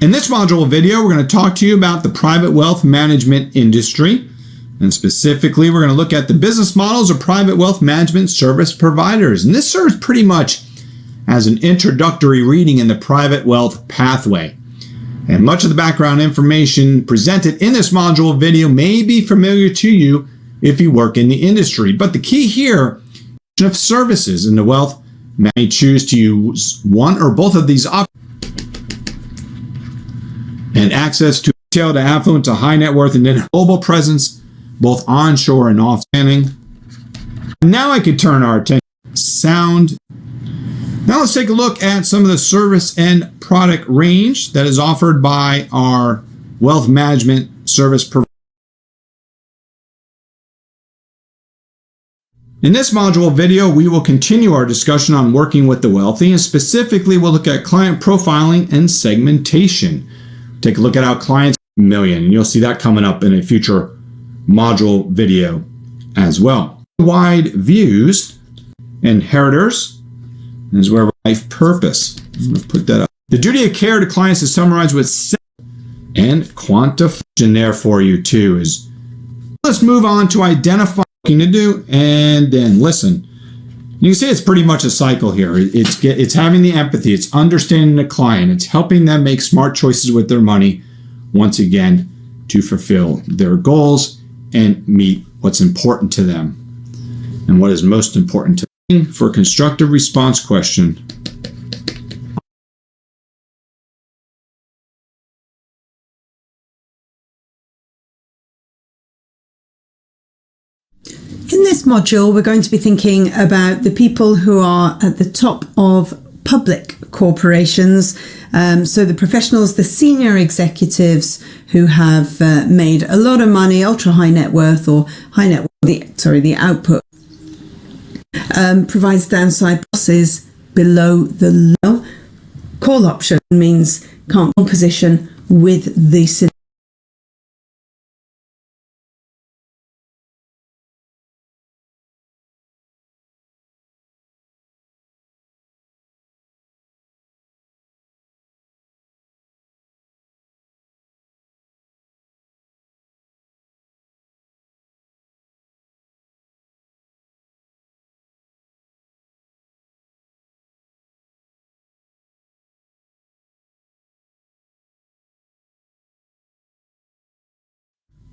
In this module video, we're going to talk to you about the private wealth management industry. And specifically, we're going to look at the business models of private wealth management service providers. And this serves pretty much as an introductory reading in the private wealth pathway. And much of the background information presented in this module video may be familiar to you if you work in the industry. But the key here is of services in the wealth may choose to use one or both of these options. And access to retail, to affluent, to high net worth, and then global presence, both onshore and offshore. Now I could turn our attention to sound. Now let's take a look at some of the service and product range that is offered by our wealth management service provider. In this module video, we will continue our discussion on working with the wealthy, and specifically we'll look at client profiling and segmentation. Take a look at how clients million, and you'll see that coming up in a future module video as well. Wide views, inheritors, is where life purpose. I'm going to put that up. The duty of care to clients is summarized with and quantification there for you too. Is let's move on to identify what to do and then listen. You can see it's pretty much a cycle here. It's having the empathy, it's understanding the client, it's helping them make smart choices with their money, once again, to fulfill their goals and meet what's important to them and what is most important to them. For a constructive response question. In this module, we're going to be thinking about the people who are at the top of public corporations. So the professionals, the senior executives who have made a lot of money, ultra high net worth or high net worth, the output provides downside losses below the low. Call option means can't position with the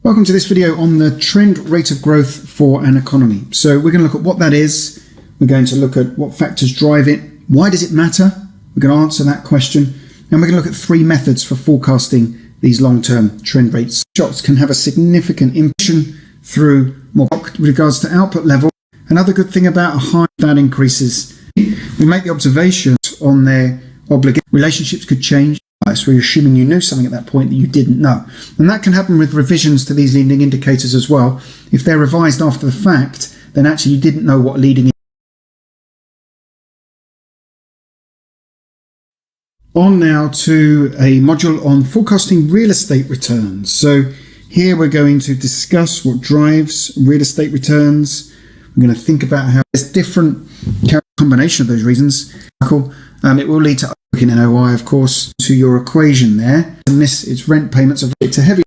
Welcome to this video on the trend rate of growth for an economy. So we're going to look at what that is. We're going to look at what factors drive it. Why does it matter? We're going to answer that question. And we're going to look at three methods for forecasting these long-term trend rates. Shocks can have a significant impact through more with regards to output level. Another good thing about a high that increases, we make the observations on their obligation. Relationships could change. So you're assuming you knew something at that point that you didn't know. And that can happen with revisions to these leading indicators as well. If they're revised after the fact, then actually you didn't know what leading. On now to a module on forecasting real estate returns. So here we're going to discuss what drives real estate returns. We're going to think about how there's different combination of those reasons. It will lead to in NOI, of course, to your equation there. And this is rent payments of it's a heavy